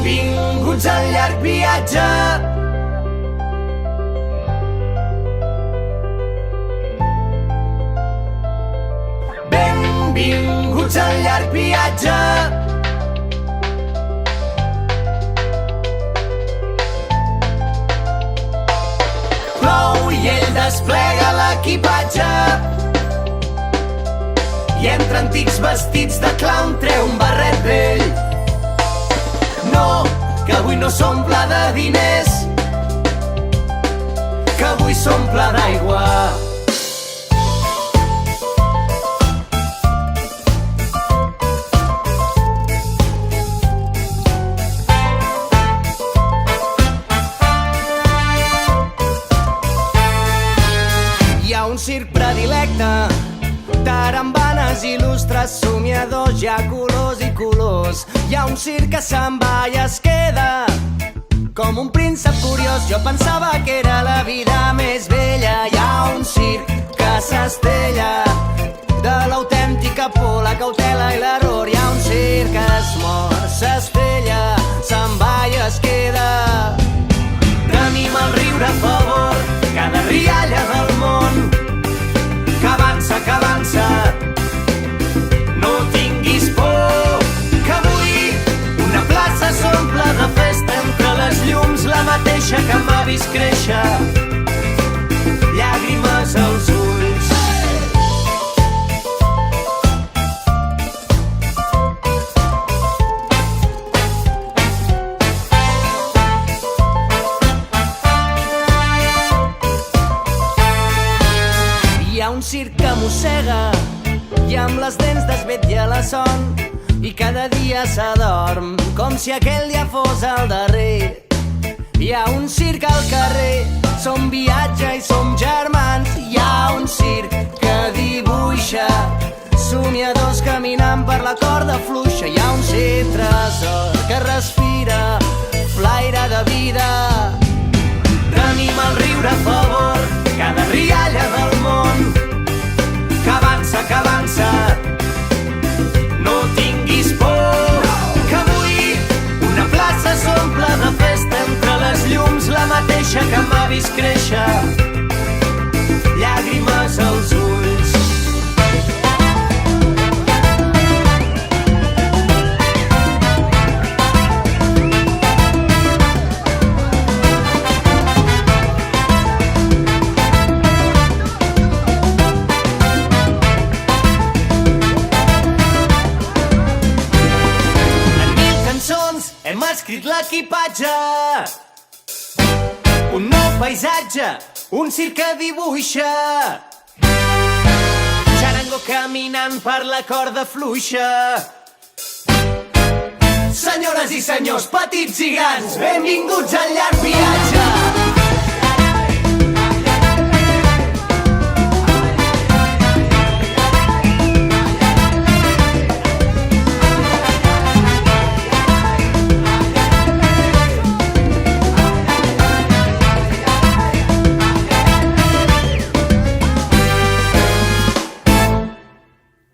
Benvinguts al llarg viatge. Benvinguts al llarg viatge. Plou i ell desplega l'equipatge i entre antics vestits de clown treu un barret vell. No, que avui no s'omple de diners, que avui s'omple d'aigua. Hi ha un circ predilecte, tarambanes il·lustres, somiadors, hi ha colors i colors. Hi ha un circ que se'n va i es queda com un príncep curiós. Jo pensava que era la vida més bella. Hi ha un circ que s'estella de l'autèntica por, la cautela i l'error. Hi ha un circ que es mor, s'estella, se'n va i es queda. Tenim el riure a favor, cada rialla del món que avança, que avança. No tinguis por, que avui una plaça s'omple de festa entre les llums, la mateixa que m'ha vist créixer, llàgrimes als ulls. Hi ha un circ que mossega i amb les dents desvetlla la son i cada dia s'adorm com si aquell dia fos el darrer. Hi ha un circ al carrer, som viatge i som germans. Hi ha un circ que dibuixa somiadors caminant per la corda fluixa. Hi ha un circ tresor que respira flaire de vida. Tenim el riure a favor, cada rialla del món que avança, que avança. No tinguis por, que avui una plaça s'omple de festa entre les llums, la mateixa que m'ha vist créixer, llàgrimes als ulls. Hem escrit l'equipatge, un nou paisatge, un circ que dibuixa, xarango caminant per la corda fluixa. Senyores i senyors, petits i grans, benvinguts al llarg viatge.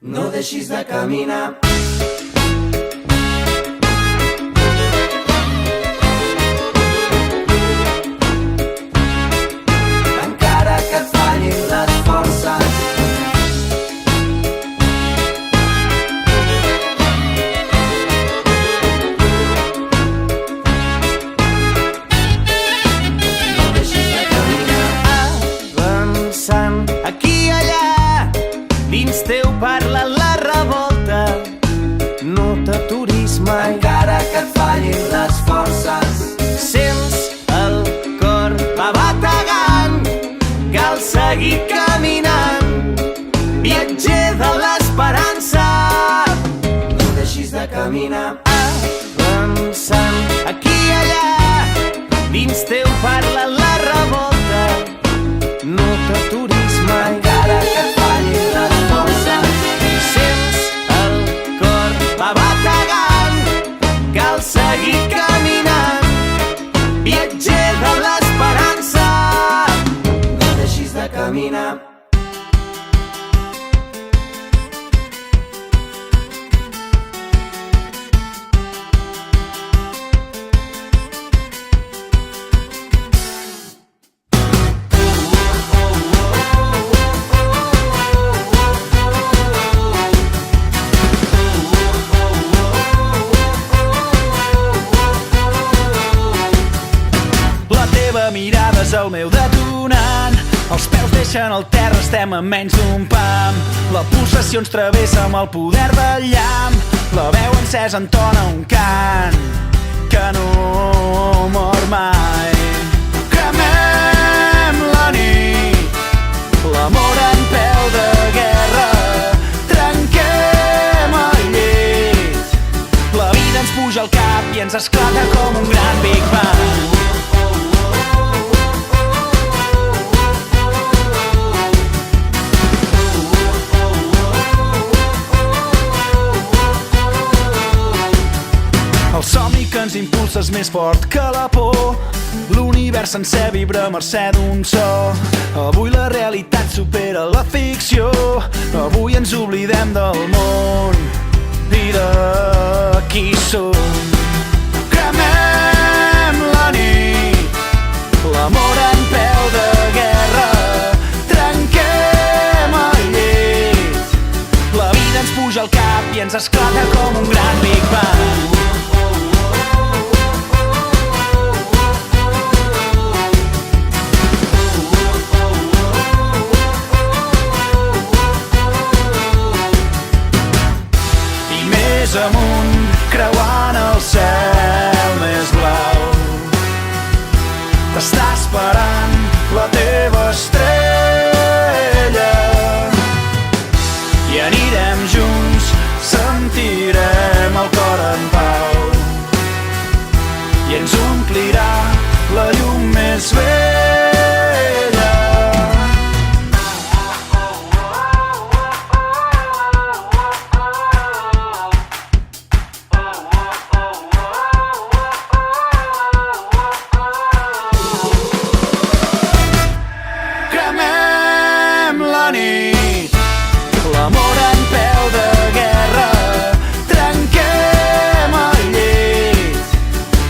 No deixis de caminar. Encara que et fallin les forces. No deixis de caminar. Avançant aquí i allà, dins teu parla la revolta. No t'aturis mai, encara que et fallin les forces. Sents el cor va bategant, cal seguir caminant, viatger de l'esperança. No deixis de caminar. Avançant aquí i allà, dins teu parla la revolta. No t'aturis mai, encara que et fallin les forces. Sents el cor va bategant, cal seguir caminant, viatger de l'esperança. No deixis de caminar. el meu detonant. Els peus deixen el terra, estem a menys d'un pam. La pulsació ens travessa amb el poder del llamp. La veu encesa entona un cant que no mor mai. Cremem la nit, l'amor en peu de guerra. Trenquem el llit, la vida ens puja al cap i ens esclata com un gran Big Bang. El somni que ens impulsa és més fort que la por. L'univers sencer vibra a mercè d'un so. Avui la realitat supera la ficció. Avui ens oblidem del món i de qui som. Cremem la nit, l'amor en peu de guerra. Trenquem el llit, la vida ens puja al cap i ens esclata com un gran Big Bang. Amunt, creuant el cel més blau, t'està esperant la teva estrella i anirem junts, sentirem el cor en pau i ens omplirà la llum més vella. L'amor en peu de guerra. Trenquem el llit,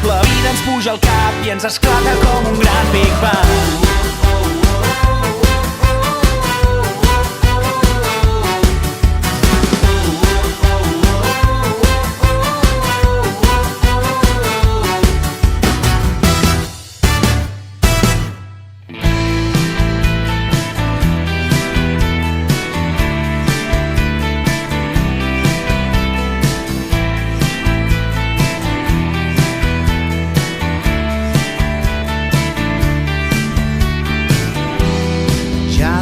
la vida ens puja al cap i ens esclata com un gran Big Bang.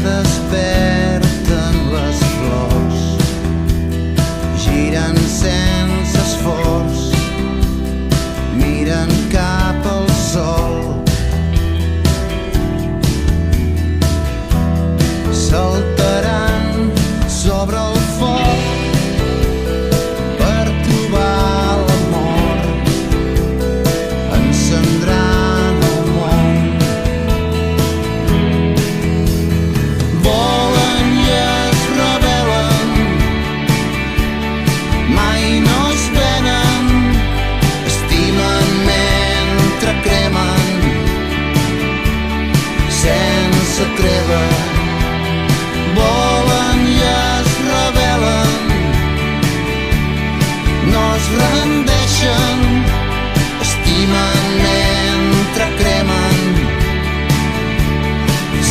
Desperten les flors, giren sense esforç, miren cap al sol, saltaran sobre el foc per trobar l'amor, encendran el món. Mai no es venen, estimen mentre cremen, sense treva. Volen i es rebel·len, no es rendeixen, estimen mentre cremen,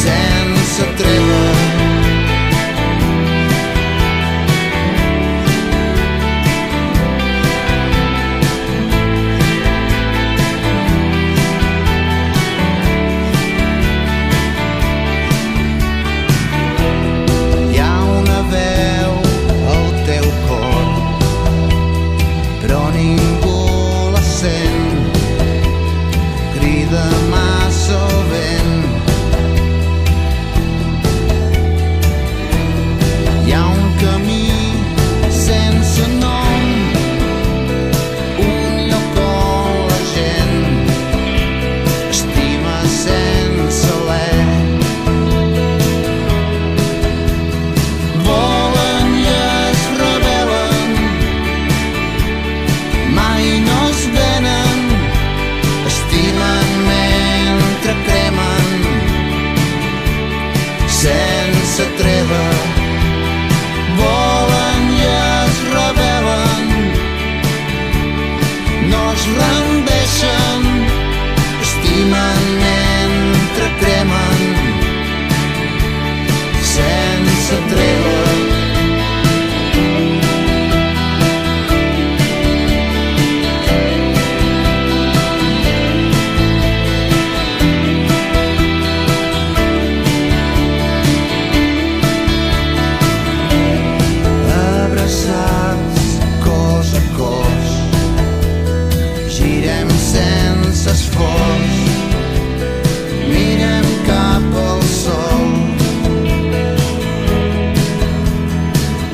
sense treva. Sense treva, volen i es rebel·len, no es rendeixen, estimen mentre mentre cremen sense treva. Abraçats cos a cos, girem sense esforç, mirem cap al sol.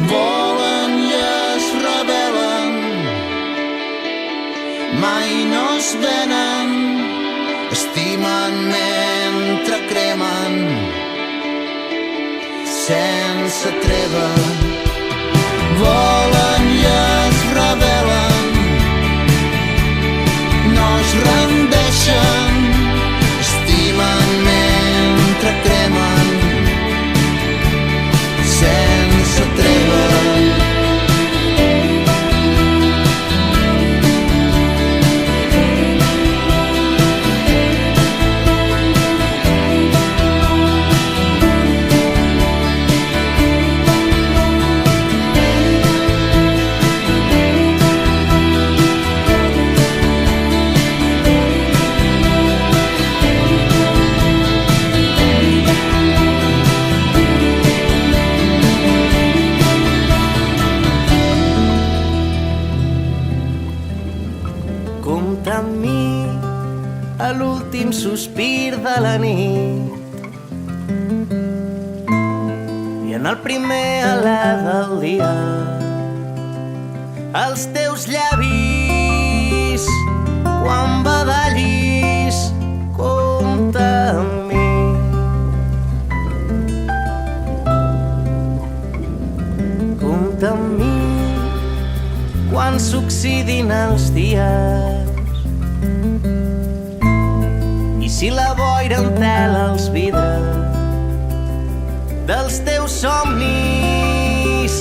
Volen i es rebel·len, mai no es venen, estimen mentre cremen sense treva. Volen i es rebel·len, no es rendeixen, estimen mentre cremen sense treva. Compta amb mi a l'últim sospir de la nit i en el primer alè del dia els teus llavis quan badallis. Compta amb mi. Compta amb mi quan s'oxidin els dies i si la boira entela els vidres dels teus somnis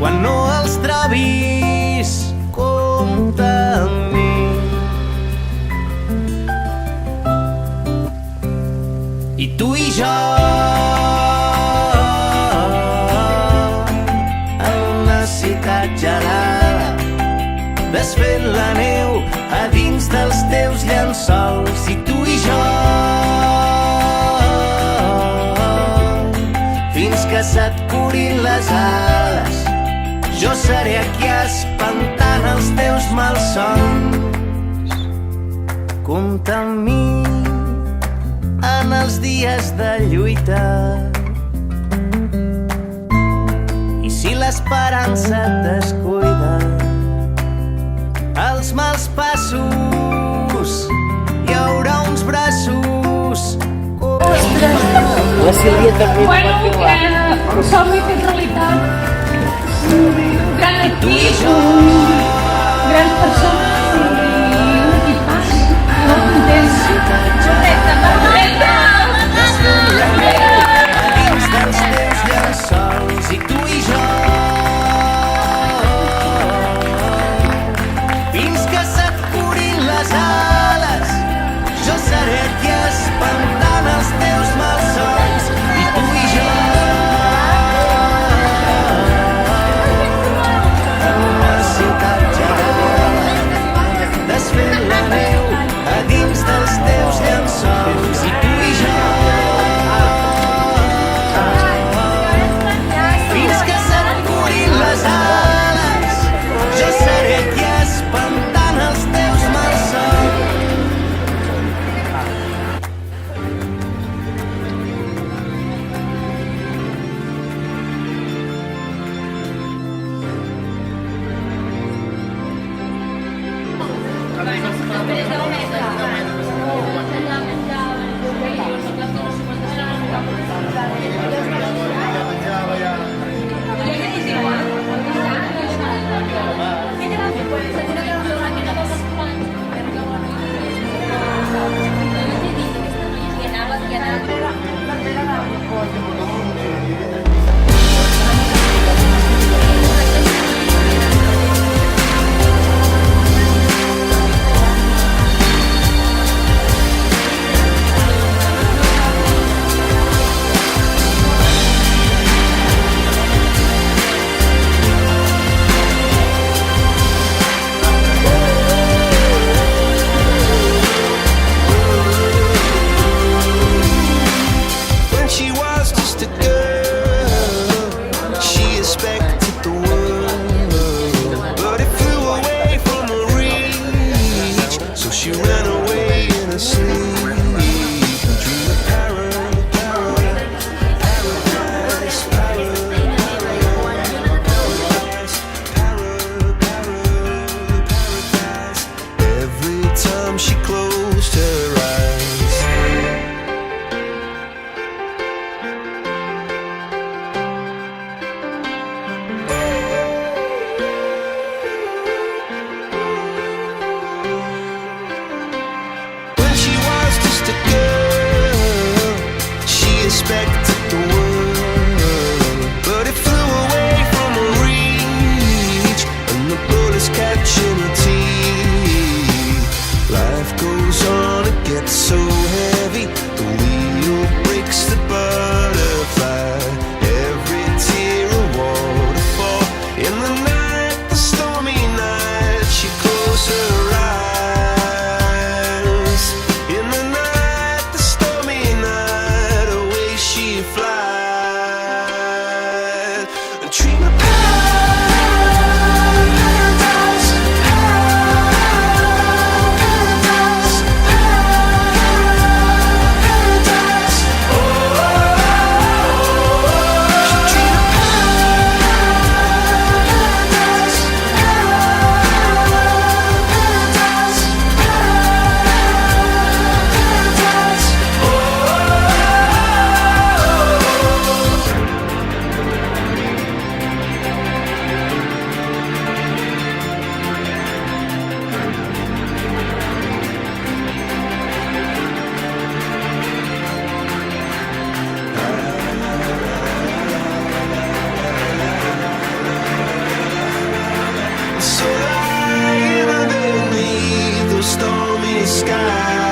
quan no els trobis. Compta amb mi. I tu i jo en una ciutat gelada desfent la neu a dins dels teus llençols. I tu i jo fins que se't curin les ales jo seré aquí espantant els teus malsons. Compta amb mi en els dies de lluita i si l'esperança et descuida els mals passos hi haurà uns braços. La Sílvia també Bueno, que un somni fet realitat. Un gran equip, grans persones i un equipàs. Molt contents. Dins dels teus llençols i tu i jo fins que se't curin les ales jo seré aquí espantant els teus malsons. I tu i jo en una ciutat gelada desfent la neu a dins dels teus llençols. I tu i jo fins que se't curin les ales jo seré aquí espantant els teus malsons. she ran away in her sleep. Dream of paradise, paradise. Every time she closed her eyes. When she was just a girl, she expected the world, but it flew away from her reach, and the bullets catching her teeth. Life goes on, it gets so heavy, the wheel breaks the butterfly. Every tear a waterfall. In the night, the stormy night, she closed her eyes. In the night, the stormy night, away she flies. And dream of paradise, paradise, paradise. Oh, she dream of paradise, paradise, paradise. So lying underneath those stormy skies.